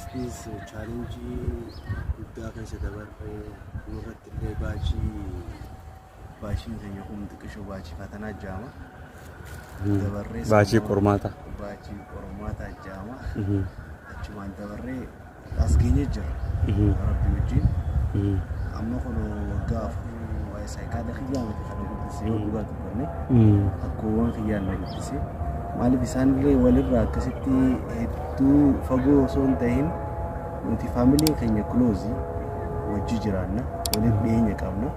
Askis challenge guddaa keessa dabarree nurratti illee baashiin keenya humti qishoo baashii fatanaa jaama. Dabarree baashii qormaata jaama. Achumaan dabarree as geenye jira. Rabbi wajjin. Amma kun waggaa afur waa'ee saayikaadha xiyyaa miti kana guddisee yoo dhugaa dubbanne akkuuwwan xiyyaan na guddisee maaliif isaanillee walirraa akkasitti hedduu fagoo osoo hin ta'in nuti faamiliin keenya kuloozii wajji jiraanna waliin dhiyeenya qabna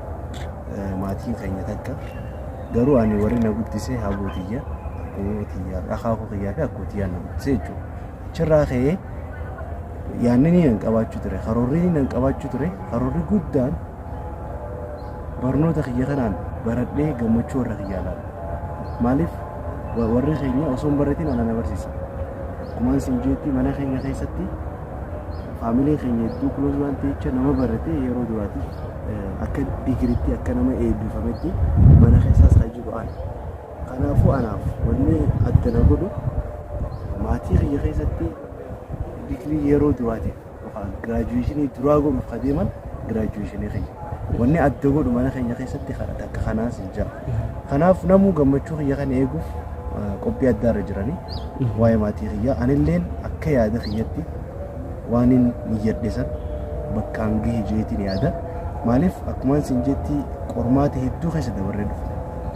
maatiin keenya takka garuu ani warri na guddisee haabotiyya akaakuu xiyyaa fi akkootiyyaan na guddisee jechuudha achirraa ka'ee yaannanii nan qabaachuu ture karoorrii nan qabaachuu ture karoorri guddaan barnoota kiyya kanaan baradhee gammachuu warra kiyyaa laala maaliif warri keenya osoo hin baratiin ana na barsiisa akkumaan sinjeetti mana keenya keessatti faamiliin keenya hedduu kuloos waan ta'echa nama baratee yeroo duraatiif akka digiriitti akka nama eebbifametti mana keessaas hajji ba'an kanaafuu anaaf wanni adda na godhu maatii kiyya keessatti digirii yeroo duraatiif yookaan giraajuweeshinii duraa godhuuf kadeeman giraajuweeshinii keenya wanni adda godhu mana keenya keessatti akka kanaas hin jira kanaaf namuu gammachuu kiyya kana eeguuf qophii addaarra jiranii waa'ee maatii kiyyaa anilleen akka yaada kiyyatti waan hin niyyadhesan bakkaan gahee jeetiin yaada maaliif akkumaan sin jetti qormaata hedduu keessa dabarree dhufu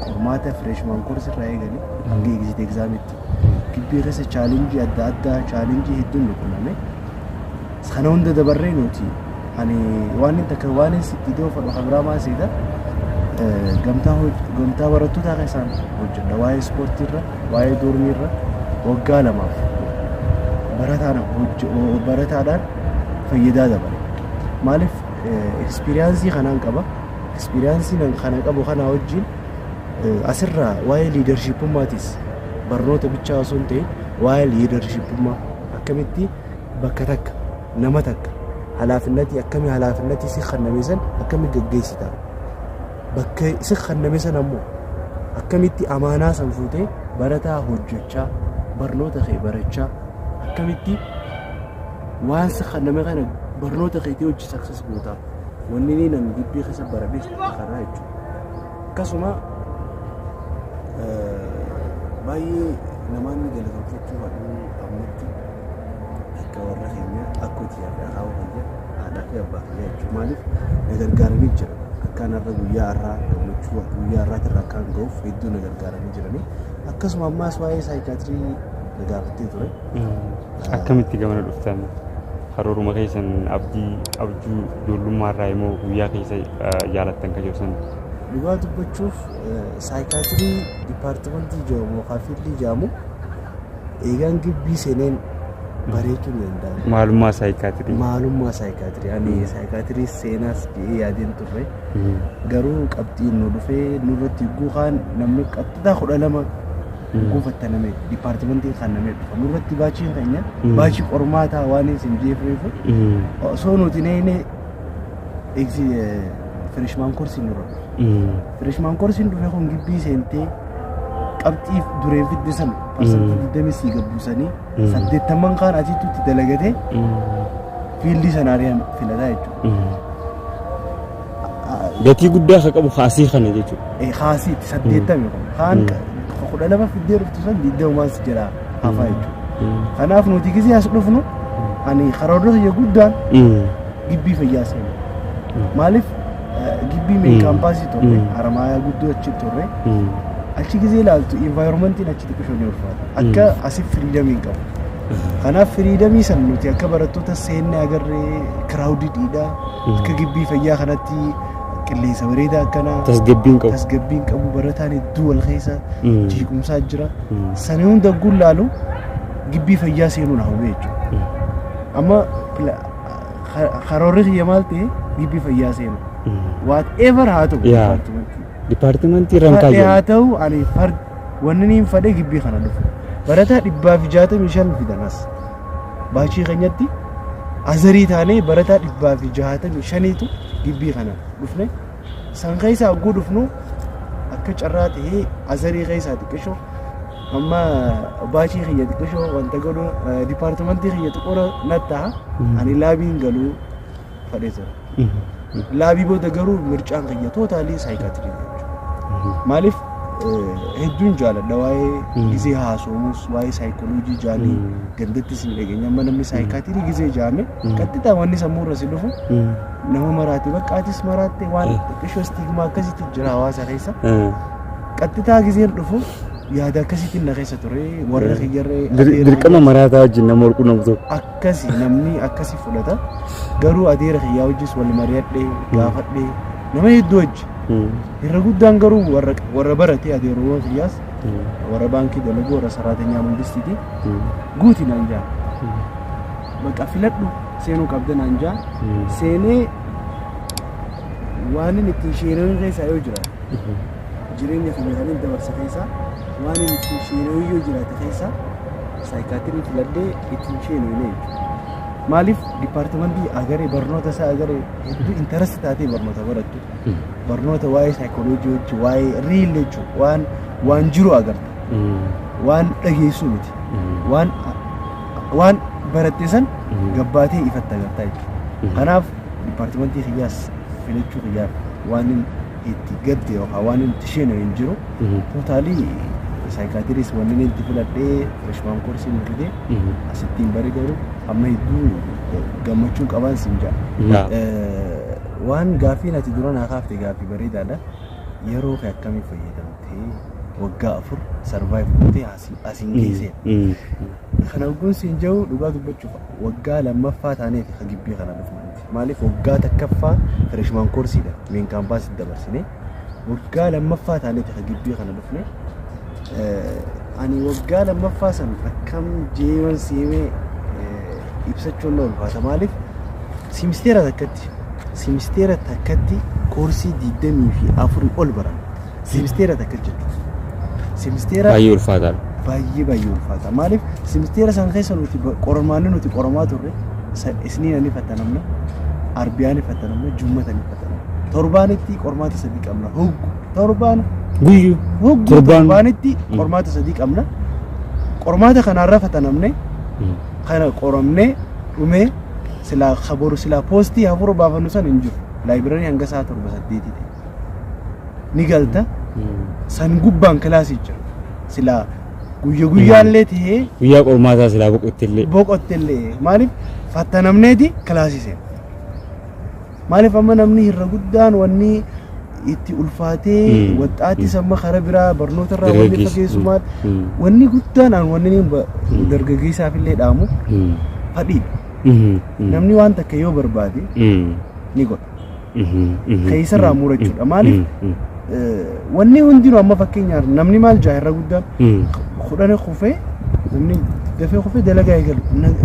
qormaata fireeshmaan koorsi irraa eegalee hanga egzit egzaamitti gibbii keessa chaalenjii adda addaa chaalenjii hedduun nu qunname kana hunda dabarree nuti ani waan hin takka waan hin sitti idoo fadhu habraa maaseedha gamtaa barattootaa keessaan hojjedha waa'ee ispoortiirra waa'ee doormiirra waggaa lamaaf barataadhaan fayyadaa dabale maaliif ekspiriyaansii kanaan qaba ekspiriyaansii kana qabu kanaa wajjin asirraa waa'ee liidarshiippummaatiis barnoota bichaa osoo hin ta'in waa'ee liidarshiippummaa akkamitti bakka takka nama takka halaafinnatii akkamii halaafinnatii si kannameesan akkamii gaggeessita bakka si kannameesan ammoo akkamitti amaanaa san fuutee barataa hojjechaa barnoota kee barachaa akkamitti waan si kanname kana barnoota keetii hojii success gootaa wanni ni nan gibbii keessa baradhee karaa jechuudha akkasuma baay'ee namoonni galateeffachuu fadhuu ammatti akka warra keenya akkootii adda kaa'uu kiyya haadhaa fi abbaa kiyya jechuudha maaliif na gargaaranii jira akkaan irra guyyaa irraa gammachuu guyyaa irraatti irraa akkaan ga'uuf hedduu na gargaaranii jiranii akkasuma ammaas waa'ee saayikaatirii na gaafattee ture. Akkamitti gamana dhuftan karooruma keessan abjuu ijoollummaa irraa immoo guyyaa keessa jaalattan kan jirtan. Dhugaa dubbachuuf saayikaatirii dipaartimentii jedhamu yookaan fiildii jedhamu eegaan gibbii seeneen bareechuun danda'ama. Maalummaa saayikaatirii. Maalummaa saayikaatirii ani saayikaatirii seenaas jedhee yaadeen turre garuu qabxiin nu dhufee nurratti guukaan namni qabxitaa 12 guufattaname dipaartimentii kanname dhufa nurratti baachiin keenya baachii qormaataa waan isin jeefreefu osoo nuti neene freshman course nurra freshman course dhufe kun gibbii seentee qabxii dureen fiddisan parsantii 20 gabbusanii 80 kaan achitti dalagatee fiildii sanaariyaan filataa jechuudha. Gatii guddaa akka qabu haasii kana jechuudha. Haasii 80 kaan kudha lama fiddee dhuftu san diddaumaan si jira hafaa jechuudha. Kanaaf nuti gisee as dhufnu ani karoorri kiyya guddaan gibbii fayyaa seena. Maaliif gibbii mee kaampaasii turre Haramaayaa guddoo achi turre achi gisee ilaaltu envaayiroomentiin achi xiqqishoo ni ulfaata. Akka asif firiidamii qabu. Kanaaf firiidamii san nuti akka barattoota seennee agarree kiraawudiidha akka gibbii fayyaa kanatti qilleensa bareedaa akkanaa tasgabbiin qabu barataan hedduu wal keessa jeequmsaa jira sana hunda gullaalu gibbii fayyaa seenuun hawwee jechuudha amma karoorri kiyya maal ta'e gibbii fayyaa seenu whatever haa ta'u dipaartimentii rankaa jedhamu haa ta'u ani wanni niin fadhee gibbii kana dhufu barataa 165 fidanas baachii keenyatti azarii taanee barataa 165tu gibbii kana dhufne san keessaa oguu dhufnu akka carraa ta'ee azarii keessaa xiqqishoo أما باشي خيّة كشو وانت قولوا ديبارتمنتي خيّة تقول نتها أنا لابين قالوا فريزر لابي بودا قالوا مرجان خيّة توتالي سايكاتري مالف هدون جالا دواي جزي هاسومس واي سايكولوجي جالي قندت سنلقين يما نمي سايكاتري جزي جامي كتتا واني سمور رسلوفو نمو مراتي بقاتيس مراتي وان كشو استيغما كسي تجرا واسا خيسا كتتا جزي رفو yaada akkasitti na keessa ture warra khiyyarree dirqama maraataa wajjin nama walqunnaa butu akkasi namni akkasi fudhata garuu adeera khiyyaa wajjis wal mari'adhee gaafadhee nama hedduu wajji irra guddaan garuu warra baratee adeeroo khiyyaas warra baankii dalagu warra saraatenyaa mangistiiti guuti naan jaa bakka filadhu seenuu qabda naan jaa seenee waan inni ittiin sheenan keessaa yoo jira jireenya fayyadamuun dabarsa keessaa waan inni ittiin sheenuu yoo jiraate keessaa saayikaatirii filadhee ittiin sheenuu ni maaliif dipaartimentii agaree barnoota isaa agaree hedduu intaresti taatee barnoota barattu barnoota waa'ee saayikooloojii wajji waa'ee riil jechuun waan jiru agarta waan dhageessuu miti waan baratte san gabbaatee ifatti agartaa jechuudha kanaaf dipaartimentii khiyyaas filachuu khiyyaa waan itti gadde yookaan waan itti sheenuu hin jiru tootaalii saayikaatiris waan inni itti filadhee freshman koorsii mudhee asittiin bari garuu amma hedduu gammachuu qaban sinjaa waan gaaffii ati dura naa kaaftee gaaffii bareedaadha yeroo kee akkamii fayyadamtee waggaa 4 sarvaayiv gootee asiin geessee kana oguun siin jiru dhugaa dubbachuuf waggaa lammaffaa taaneef gibbii kana dhufnaan maaliif waggaa takkaffaa freshman koorsiidha meen kaampaasitti dabarsine waggaa lammaffaa taaneef gibbii kana dhufne ani waggaa lammaffaa san akkam jeeman siimee ibsachuun na ulfaata maaliif simisteera takkatti koorsii 24 ol baran simisteera takkatti simisteera baay'ee ulfaataadha baay'ee ulfaata maaliif simisteera san keessa nuti qormaanni nuti qoramaa turre isniin ani fattanamna arbiyaan fattanamna jummatani fattanamna torbaanitti qormaata sadii qabna hoggu torbaan guyyuu torbaanitti qormaata sadii qabna qormaata kanarra fattanamne kana qoramne dhumee sila khabaru sila posti hafuru baafannu san hin jiru library hanga saa 7 ni galta san gubbaan kilaasii jira sila guyyaallee tahee guyyaa qormaataa silaa boqottillee maaliif fattanamneeti kilaasii seen maaliif amma namni hirra guddaan wanni itti ulfaatee waxaatti samma khara biraa barnoota irraa wanni fageessumaat wanni guddaan aan wanni dargaggeessaaf illee dhaamu fadhi namni waan takka yoo barbaade ni godha keessa murachuudha maaliif wanni hundinuu amma fakkeenyaaf namni maal jaahirra guddaan kudhane kufee namni dafee kufee dalagaa eegalu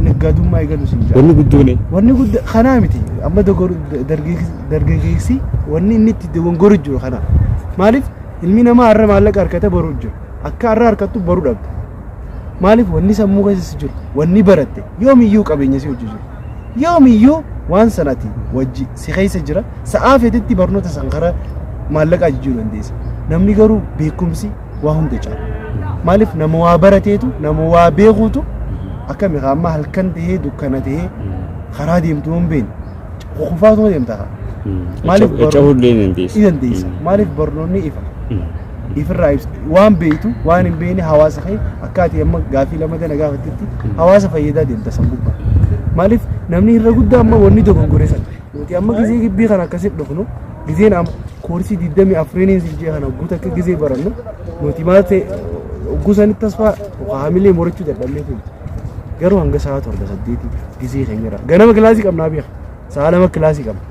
naggaadummaa eegalu siin jaa wanni guddaa kanaa miti amma dargaggeessi wanni inni itti dogongoruu jiru kanaa maaliif ilmi namaa har'a maallaqa harkata baruu jiru akka har'a harkattu baruu dhabde maaliif wanni sammuu keessa jiru wanni baratte yoomiyyuu qabeenya si hojii jiru yoomiyyuu waan sanati wajji si keessa jira sa'aa feetetti barnoota san karaa maallaqa jijjiiruu dandeessa namni garuu beekumsi waa hunda caala maaliif nama waa barateetu nama waa beekuutu akkami amma halkan tahee dukkana tahee karaa deemtu hin beekne kufaatuma deemta maaliif dandeessa maaliif barnoonni ifirraa waan beektu waan hin beekne hawaasa kee akkaati amma gaafii lama dana gaafattetti hawaasa fayyadaa deemta san gubbaa maaliif namni irra guddaa amma wanni dogongoree nuti amma gizee gibbii kana akkasitti dhufnu gizeen amma koorsii 24 sinjee kana guutuu akka gizee barannu nuti maal ta'e gusanitti tasfaa haamilee morachuu dadhabnee kun garuu hanga sa'a 7 gizee keenyarra ganama kilaasii qabnaa beeka sa'a 2 kilaasii qabna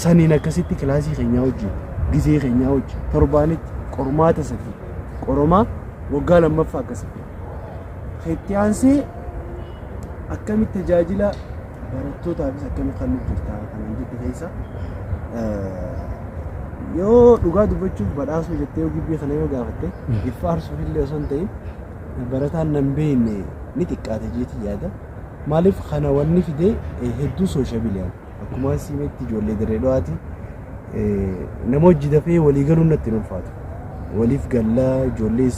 saniin akkasitti kilaasii keenyaa wajjin gizee keenyaa wajjin torbaanitti qormaata sadii qoromaa waggaa lammaffaa akkasitti itti aansee akkamitti tajaajila barattootaafis akkamitti kan nuti jirtaa kanaan jetti keessa yoo dhugaa dubbachuuf badhaasuu jettee yoo gibbii kana yoo gaafatte ifa arsuuf illee osoo hin ta'in barataan nan beekne ni xiqqaate jeeti yaada maaliif kana wanni fidee hedduu sooshaabiliyaan akkuma siimetti ijoollee dirree dho'aati nama hojii dafee walii galuun natti hin ulfaatu waliif gallaa ijoollee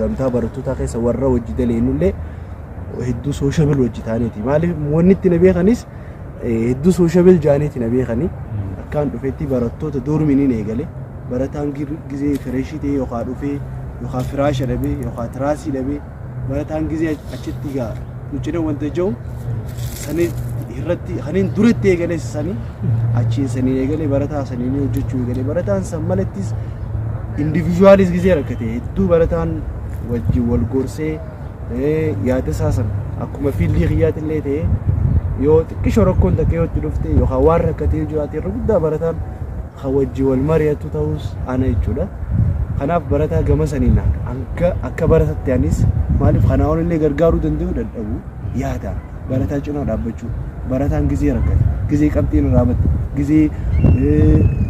gamtaa barattoota keessa warra hojii daleenullee hedduu sooshabil hojjetaaniiti maaliif wanni itti na beekanis hedduu sooshabil jaaniiti na beekanii akkaan dhufeetti barattoota doorminiin eegale barataan gizee fireeshii ta'e yookaan dhufee yookaan firaasha dhabee yookaan tiraasii dhabee barataan gizee achitti gaa nucina wanta jiru sanii irratti haniin duratti eegale sanii achiin sanii eegale barataa sanii hojjechuu eegale barataan san malattis individualis gizee rakkate hedduu barataan wajjin wal gorsee yaada saasan akkuma fiilii xiyyaatillee ta'e yoo xiqqishoo rakkoon takka yoo itti dhufte yookaan waan rakkatee jiraate irra guddaa barataan kan wajjin wal mari'atu ta'us ana jechuudha. Kanaaf barataa gama saniin akka baratatti anis maaliif kanaa olillee gargaaruu danda'u dadhabu yaadaan barataa cinaa dhaabbachuu barataan gizee rakkate gizee qabxiin irraa batte gizee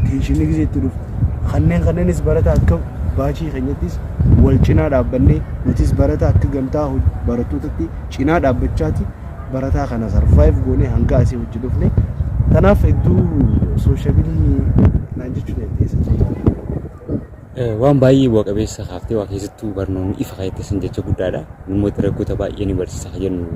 teenshinni gizee itti dhufu kanneenis barataa akka baachii keenyattis wal cinaa dhaabbannee nutis barataa akka gamtaa barattootatti cinaa dhaabbachaati barataa kana sarvaayiv goonee hanga asii hojii dhufne kanaaf hedduu sooshaabilii naan jechuu dandeessa. Waan baay'ee bu'a qabeessa haaftee waa keessattuu barnoonni ifa kaayettesan jecha guddaadha. Namoota rakkoota baay'ee ni barsiisa jennu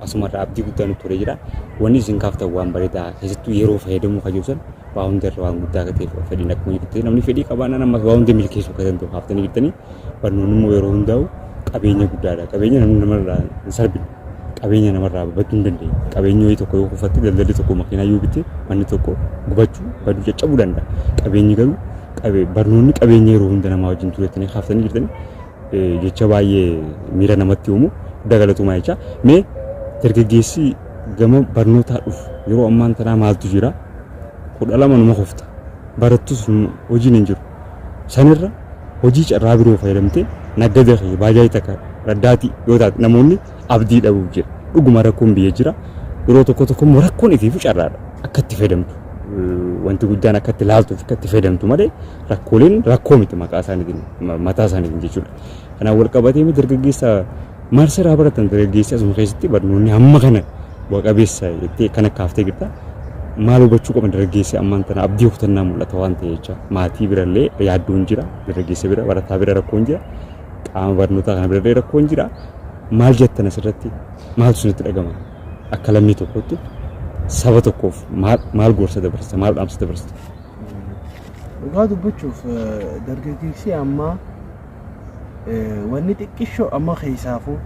asumarraa abdii guddaa nutti ture jira. Wanni isin kaaftan waan bareedaa keessattuu yeroo fayyadamuu kajoobsan waa hundarra waan guddaa ta'eef fedhiin akkuma jirte namni fedhii qabaannaan ammas waa hunda milkeessuu akka danda'u haaftanii jirtanii barnoonni immoo yeroo hundaa'u qabeenya guddaadha. Qabeenya namni namarraa hin sarbine. Qabeenya namarraa babbachuu hin dandeenye. Qabeenya wayii tokko yoo kufatte daldalli tokko makiinaa yoo bitte manni tokko gubachuu baduu caccabuu danda'a. Qabeenyi garuu barnoonni qabeenya yeroo hunda namaa wajjin turettanii haaftanii jirtanii jecha baay'ee miira namatti uumu dagalatumaa jecha mee dargaggeessi gama barnootaa dhufu yeroo ammaan tanaa maaltu jira 12 numa hofta barattus hojiin hin jiru sanirra hojii carraa biroo fayyadamtee naggada kee baajaaji takka raddaati yoo taate namoonni abdii dhabuuf jira dhuguma rakkoon biyya jira yeroo tokko immoo rakkoon ifiifu carraadha akka itti fayyadamtu wanti guddaan akka itti laaltuuf akka itti fayyadamtu malee rakkooleen rakkoo miti maqaa isaaniitiin mataa isaaniitiin jechuudha. Kanaaf wal qabatee dargaggeessa maal sirraa baratan dargaggeessi asuma keessatti barnoonni hamma kana bu'a qabeessa jettee kan akka haftee jirta. Maal hubachuu qaban dargaggeessi ammaan tana abdii kutannaa mul'ata waan ta'e jecha maatii birallee yaaddoon jira dargaggeessa bira barataa bira rakkoon jira qaama barnootaa kana birallee rakkoon jira maal jettan asirratti maaltu isinitti dhagama akka lammii tokkotti saba tokkoof maal gorsa dabarsa maal dhaamsa dabarsa. Dhugaa dubbachuuf dargaggeessi amma wanni xiqqishoo amma keessaafuu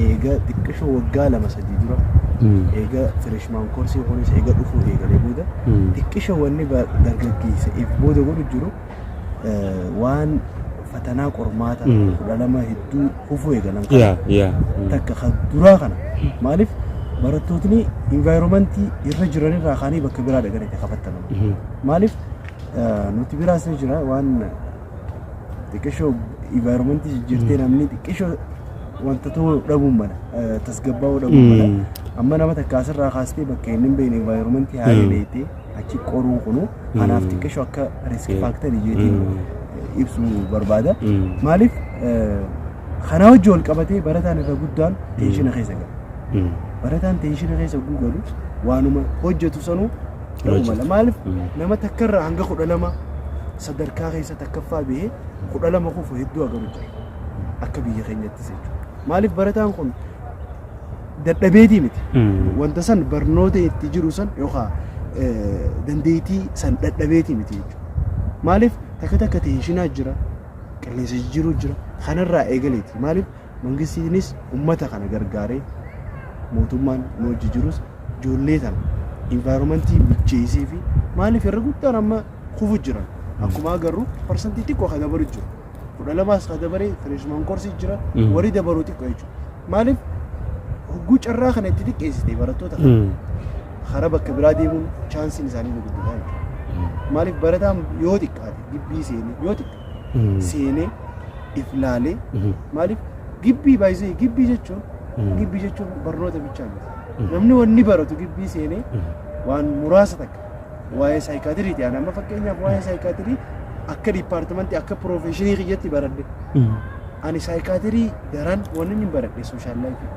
eega xiqqishoo waggaa 2-3 dura eega freshman koorsii kunis eega dhufuu eegalee booda xiqqishoo wanni dargaggeessa if booda godhu jiru waan fatanaa qormaata 12 hedduu hufuu eegalan takka duraa kana maaliif barattootni environmentii irra jiranirraa kaanii bakka biraa dhaqanii itti qabatama. Maaliif nuti biraas ni jira waan xiqqishoo environmentii jirtee namni xiqqishoo wanta ta'uu dhabuun mala tasgabbaa'uu dhabuun mala amma nama takka asirraa kaastee bakka inni hin beekne environmentii haalee dheeyitee achi qoruu kunu kanaaf xiqqishoo akka risk faaktarii jeetiin ibsuu barbaada. Maaliif kanaa wajji wal qabatee barataan irra guddaan teeshina keessa gala. Barataan teeshina keessa guugalu waanuma hojjetu sanuu ta'uu mala. Maaliif nama takkarraa hanga 12 sadarkaa keessa takkaffaa bahee 12 kufu hedduu agaru jira akka biyya keenyattis jechuudha. Maaliif barataan kun dadhabeetii miti wanta san barnoota itti jiru san yookaan dandeettii san dadhabeetii miti jechuudha. Maaliif takka teeshinaa jira qilleensa jiru jira kanarraa eegaleeti. Maaliif mangistiinis uummata kana gargaaree mootummaan nu hojii jirus ijoollee tana environmentii mijeessee fi maaliif irra guddaan amma kufu jiran akkuma agarru parsantii xiqqoo kan dabalu jiru 12 kan dabaree freshman koorsii jira warii dabaluu xiqqoo jechuudha. Maaliif hogguu carraa kana itti xiqqeessitee barattoota karaa bakka biraa deemuun chaansiin isaanii ni guddaa jechuudha. Maaliif barataan yoo xiqqaate gibbii seenee yoo xiqqaate seenee iflaalee maaliif gibbii baay'isee gibbii jechuun barnoota bichaa miti. Namni wanni baratu gibbii seenee waan muraasa takka waa'ee saayikaatiriiti. Ani amma fakkeenyaaf waa'ee saayikaatirii akka dipaartimentii akka piroofeeshinii kiyyatti baradhe. Ani saayikaatirii daran wanni hin baradhe sooshaal laayifii.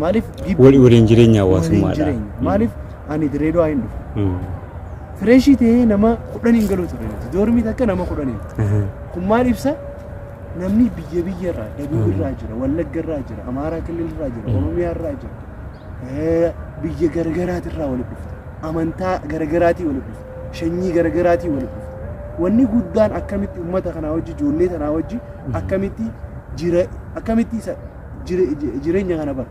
Maaliif waliin jireenya hawaasummaadha. Maaliif ani direedoo hin dhufu. Fireeshii ta'ee nama 10 hin galu ture. Doormii takka nama 10. Kun maal ibsa? namni biyya irraa Dabuu irraa jira Wallagga irraa jira Amaaraa Kilil irraa jira Oromiyaa irraa jira biyya garagaraati irraa walitti dhufte amantaa garagaraati walitti dhufte shanyii garagaraati walitti dhufte wanni guddaan akkamitti ummata kana wajji ijoollee tana wajji akkamitti jireenya kana bara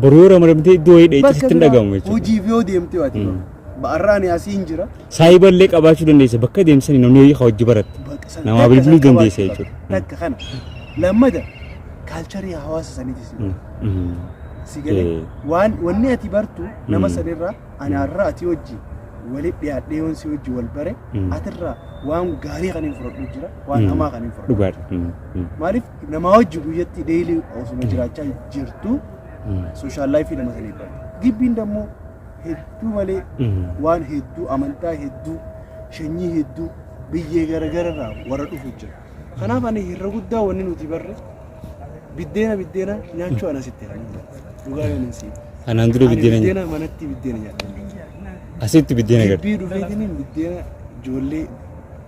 Baroora maramtee iddoo hidheetti ittiin dhagahamu jechuudha. Hojii fi yoo deemtee waati ba'arraan asiin jira. Saayiballee qabaachuu dandeessa bakka deemsanii namni hojii hojii baratte. Namaa bilbiluu dandeessa jechuudha. Takka kana lammata kaalcharii hawaasa saniitis. Sigalee wanni ati bartu nama sanirraa ani har'a ati hojii walitti dhiyaadhee yoon si hojii wal bare atirraa waan gaarii kan hin fudhadhu jira waan hamaa kan hin fudhadhu. Maaliif nama hojii guyyatti deelii osuma jiraachaa jirtu social life nama sanii bara. Gibbiin dammoo hedduu malee waan hedduu amantaa hedduu shanyii hedduu biyyee garaagararraa warra dhufu jira. Kanaaf ani hirra guddaa wanni nuti barre biddeena nyaachuu anasitti haala. Dhugaa yoon hin siin. Kanaan dura biddeena manatti biddeena nyaata. Asitti biddeena gad. Gibbii dhufeetiin biddeena ijoollee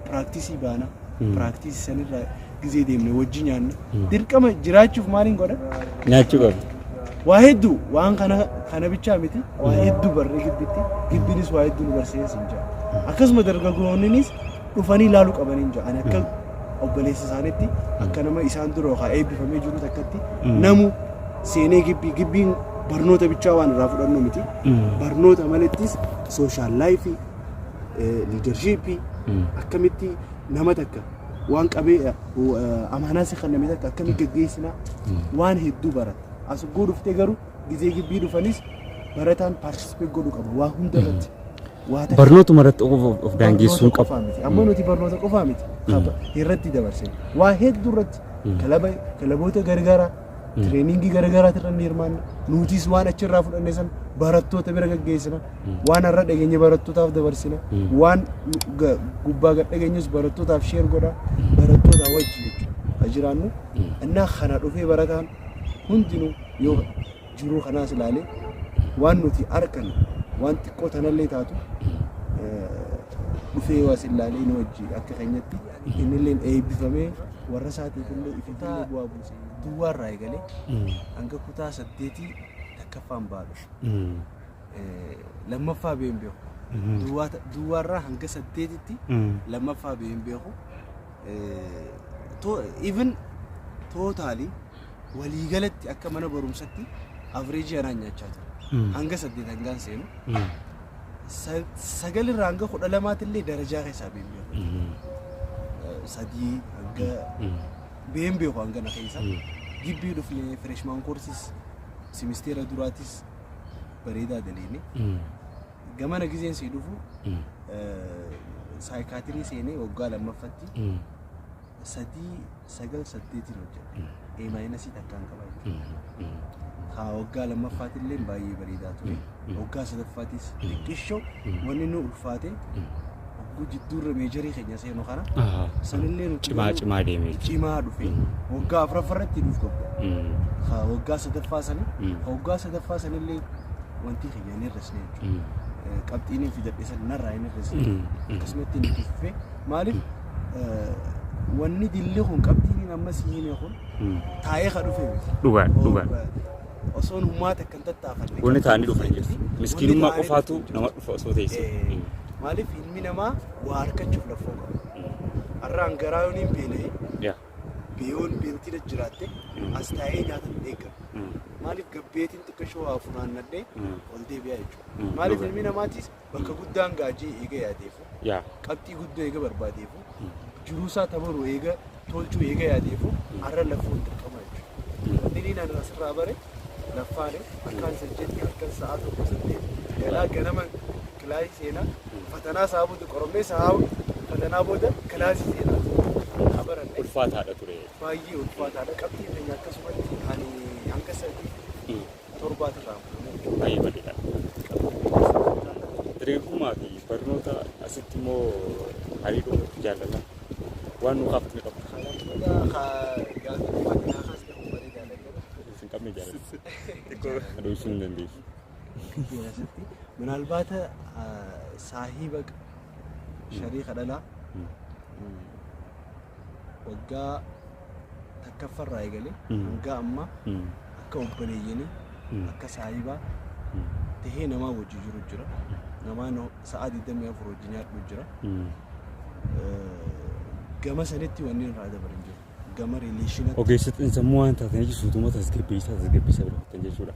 piraaktisii baana. Piraaktisii sanirraa gizee deemne wajji nyaanna. Dirqama jiraachuuf maaliin godha? Nyaachuu qabdi. Waa hedduu waan kana bichaa miti waa hedduu barree gibbiinis waa hedduu nu barsiisee hin jira. Akkasuma dargaggoonnis dhufanii ilaaluu qabanii hin jira. Ani akka obboleessa isaaniitti akka nama isaan dura yookaan eebbifamee jiru takkatti namu seenee gibbiin barnoota bichaa waan irraa fudhannu miti. Barnoota malettis sooshaal laayifii liidarshiippii akkamitti nama takka waan qabee amaanaa si kanname takka akkamitti gaggeessinaa waan hedduu barata. As godhuftee garuu gizee gibbii dhufanis barataan paartisipeet godhuu qaba waa hunda irratti. Barnootuma irratti of daangeessuu qaba. Amma nuti barnoota qofaa miti irratti dabarsine waa hedduu irratti kilaboota garagaraa tireeningii garagaraati irra ni hirmaanna nutis waan achirraa fudhanne san barattoota bira gaggeessina waan har'a dhageenye barattootaaf dabarsina waan gubbaa gad dhageenyus barattootaaf sheer godha barattoota wajji jechuudha jiraannu innaa kana dhufee barataan hundinuu yoo jiruu kanaas ilaalee waan nuti argan waan xiqqoo tanallee taatu dhufee waas ilaalee nu wajji akka keenyatti innillee eebbifamee warra isaatiif illee ifitaa bu'aa buusee duwwaarraa eegalee hanga kutaa 8 takkaffaan baadhu lammaffaa been beeku duwwaarraa hanga 8tti lammaffaa been beeku even totally waliigalatti akka mana barumsatti average anaan nyaachaa ture hanga 8 hangaan seenu sagalirraa hanga 12 illee darajaa keessaa been beeku sadii hanga been beeku hanga na keessa gibbii dhufne freshman courses semestera duraatis bareedaa daleene gamana gizeen si dhufu saayikaatirii seenee waggaa lammaffatti 3-9-8 hojjeta A- takkaan qaba haa waggaa lammaffaatti illee baay'ee bareedaa ture waggaa sadaffaattis xiqqishoo wanni nu ulfaate jiddurra meejarii keenya seenu kana sanillee nu cimaa deemee cimaa dhufe waggaa afuraffaratti dhuuf qabda haa waggaa sadaffaa sanillee wanti keenya ni rasne qabxiin fidadhe san narraa ni rasne akkasumatti ni dhufe maaliif wanni dilli kun qabxiin amma siine kun taa'ee ka dhufe dhugaa osoon hummaa takkan tattaafanne wanni taa'anii dhufan jechuudha miskiinummaa qofaatu nama dhufa osoo teessee maaliif ilmi namaa waa harkachuuf lafoo qaba har'aan garaa yooniin beela'e beeyoon beeltira jiraatte as taa'ee nyaata hin eeggamu maaliif gabbeetiin xiqqashoo haa funaannadhee ol deebi'aa jechuudha maaliif ilmi namaatis bakka guddaan gaajee eega yaadeefu qabxii guddoo eega barbaadeefu jiruusaa tabaruu eega tolchuu eega yaadeefu har'a lafoon dirqama jechuudha wanni niin ani asirraa bare laffaane akkaan sajjeetti akkan sa'aa tokko saddeet galaa ganama kilaasii seenaa fatanaa isaa booda qoromee isaa fatanaa booda kilaasii seenaa qabaranne ulfaataadha ture baay'ee ulfaataadha qabxii keenya akkasumatti ani hanga 7 irraa baay'ee bareedaadha dargagummaa fi barnoota asitti immoo hariiroo jaalala waan nu qaaftu ni qabda isin qabne jaalala adeemsuu hin dandeessu ምናልባት ሳሂበ ሸሪከ ደላ ወጋ tokkoffarraa eegalee hanga amma akka obboleeyyanii akka saayibaa tahee namaa wajji jiru jira. Namaan sa'aa 24 wajji nyaadhu jira. Gama sanitti wanni irraa dabalan jiru. Gama rileeshinatti. Ogeessatti sammuu waan taatanii jechuudha tasgabbeessaa biraa jechuudha.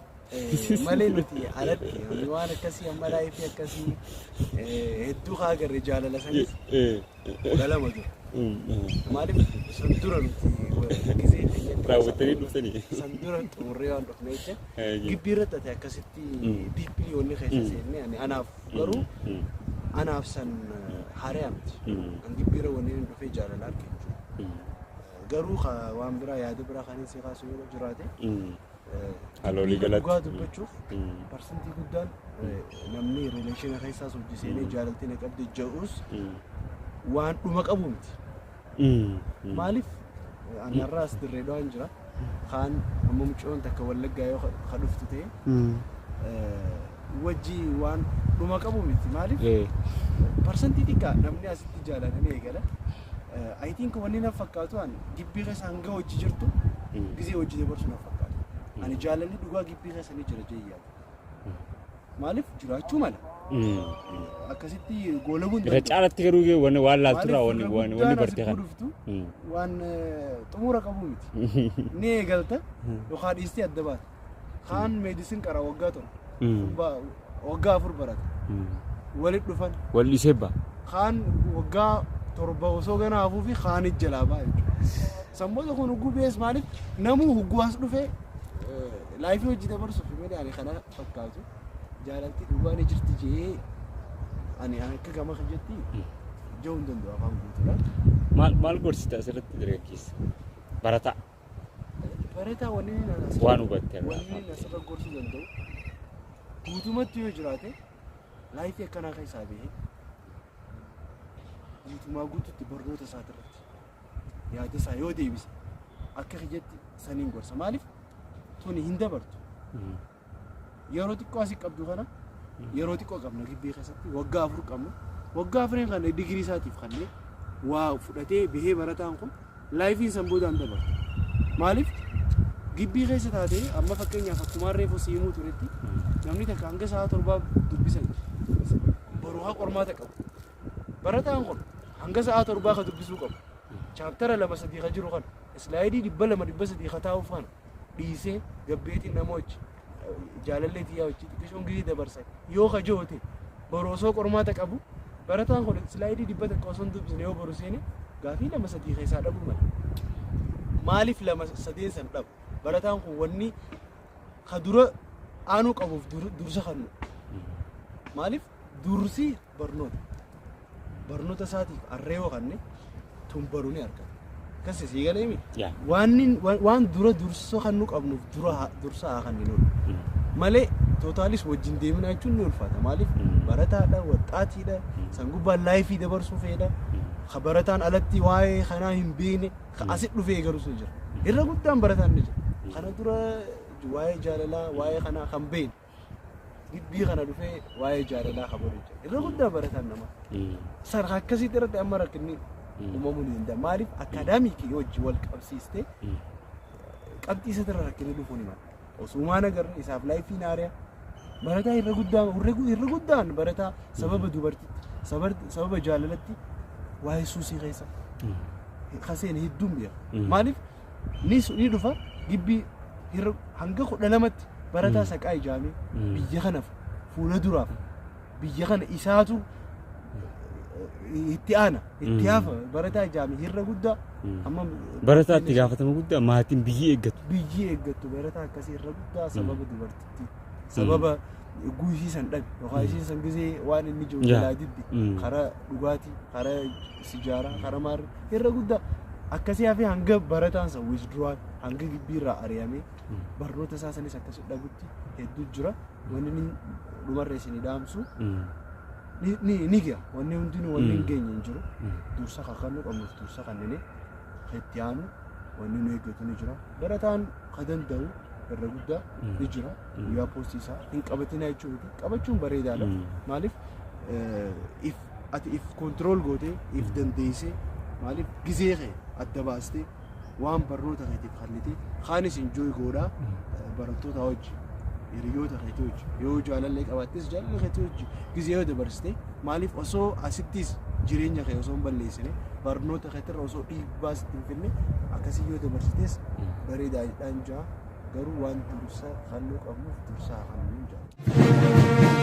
Malee nuti alatti waan akkasii amma laayifii akkasii hedduu haa agarre jaalala sanis dhalama ture. Maaliif san dura nuti gisee raawwattanii dhuftanii san dura xumurree waan dhufne jecha gibbii irratti ati akkasitti diippilii wanni keessa seenne anaaf garuu anaaf san haree amti an gibbii irra wanni dhufee jaalala arge garuu waan biraa yaada biraa kanin si kaasuu yoo jiraate haloolii galatti dhugaa dubbachuuf parsantii guddaan namni rileeshina keessaas hojjiseenee jaalaltiin qabde ja'us waan dhuma qabu miti. Maaliif anarraas dirreedhaan jira kaan amma mucoon takka wallaggaa yoo ka dhuftu ta'e wajji waan dhuma qabu miti. Maaliif parsantii xiqqaa namni asitti jaalatanii eegala. I think wanni na fakkaatu an gibbii keessa hanga hojii jirtu gisee hojii dabarsu na fakkaatu. Ani jaalalli dhugaa gibbii keessa ni jira jeeyyaadha. Maaliif jiraachuu mala. Akkasitti goolabuun irra caalatti garuu waan laalturraa wanni bartee kan waan xumura qabu miti. Ni eegalta yookaan dhiistee adda baata. Kaan meedisin qara waggaa torba waggaa 4 barata. Walitti dhufan. Wal dhiisee ba'a. Kaan waggaa torba osoo gana hafuu fi kaan ijjalaa ba'a jechuudha. Sammoota kun hugguu bees maaliif namuu hugguu as dhufee laayifii hojii dabarsuuf malee ani kana fakkaatu. Jaalalti dhugaan jirti jee ani akka gama kajjetti ja'uu hin danda'u afaan guutuudhaan. Maal gorsita asirratti dargaggeessa? Barataa. Barataa wanni waan hubatte wanni asirra gorsuu danda'u guutumatti yoo jiraate laayifii akkanaa keessaa bahee guutumaa guututti barnoota isaatirratti yaada isaa yoo deebise akka kajjetti saniin gorsa. Maaliif tuni hin dabartu. Yeroo xiqqoo asii qabdu kana yeroo xiqqoo qabna gibbii keessatti waggaa 4 qabna. Waggaa 4 kana digirii isaatiif kanneen waa fudhatee bahee barataan kun laayifiin san boodaan dabartu. Maaliif gibbii keessa taatee amma fakkeenyaaf akkuma reefu siimuu turetti namni takka hanga sa'a 7 dubbisan baruuhaa qormaata qabu. Barataan kun hanga sa'a 7 ka dubbisuu qabu. Chaaptara 2-3 ka jiru kana islaayidii 200-300 ka taa'uuf kana dhiisee gabbeetiin nama wajji jaalallee tiyyaa wajji xiqqishoon gisee dabarsa yoo kajoote baroosoo qormaata qabu barataan kun islaayidii 100 osoo dubbisne yoo baru seene gaafii 2-3 keessaa dhabuu mala. Maaliif 2-3 san dhabu? Barataan kun wanni ka dura aanuu qabuuf dursa kannu. Maaliif dursi barnoota isaatiif arreewoo kanne tun baruu ni argata. Kasi sii galee mi? Waan dura dursa kannu qabnuuf dursa haa kanni nolu. Malee tootaalis wajjin deemina jechuun ni ulfaata. Maaliif barataadha, waxxaatiidha, san gubbaan laayifii dabarsuu fedha. Ka barataan alatti waa'ee kanaa hin beekne ka asit dhufee garuu jira. Irra guddaan barataan ni jira. Kana dura waa'ee jaalalaa, waa'ee kanaa kan beekne gibbii kana dhufee waa'ee jaalalaa ka baru jira. Irra guddaan barataan nama. San akkasitti irratti amma rakkinni uumamuu ni danda'a. Maaliif akaadaamikii hojii wal qabsiistee qabxii isaarra rakkinni dhufuu ni mala. Osumaan agarra isaaf laayifiin haariyaa barataa irra guddaan barataa sababa dubartiitti sababa jaalalatti waa'ee suusii keessa kaseen hedduun beeka. Maaliif ni dhufa gibbii hanga 12tti barataa saqaa ijaamee biyya kanaaf fuula duraaf biyya kana isaatu itti aana itti hafa barataa ijaamee irra guddaa amma barataa itti gaafatama guddaa maatiin biyyi eeggattu barataa akkasii irra guddaa sababa dubartiitti sababa guusiisan dhabe yookaan isiisan gisee waan inni jiru jalaa diddi karaa dhugaatii karaa sijaaraa karaa maarri irra guddaa akkasii hafee hanga barataan san withdraw hanga gibbiirraa ari'amee barnoota isaa sanis akkasii dhabutti hedduu jira. Wanni dhumarra isin dhaamsu ni gira wanni hundinuu wanni hin geenye hin jiru. Dursa kakkannu qabnuuf dursa kanneen itti aanu wanni nu eeggatu ni jira. Barataan ka danda'u irra guddaa ni jira. Guyyaa poostii isaa hin qabatinaa jechuudha. Qabachuun bareedaadha. Maaliif if control gootee if dandeessee maaliif gisee kee adda baastee waan barnoota keetiif kallite kaanis enjoy godhaa barattoota hojii hiriyoota keetii hojii yoo jaalallee qabaattis jaalallee keetii hojii gizee yoo dabarsite maaliif osoo asittis jireenya kee osoo hin balleessine barnoota keetirra osoo dhiibbaa sitti hin finne akkasii yoo dabarsites bareedaadhaan jaa garuu waan dursa kalluu qabnuuf dursaa kalluu jaa.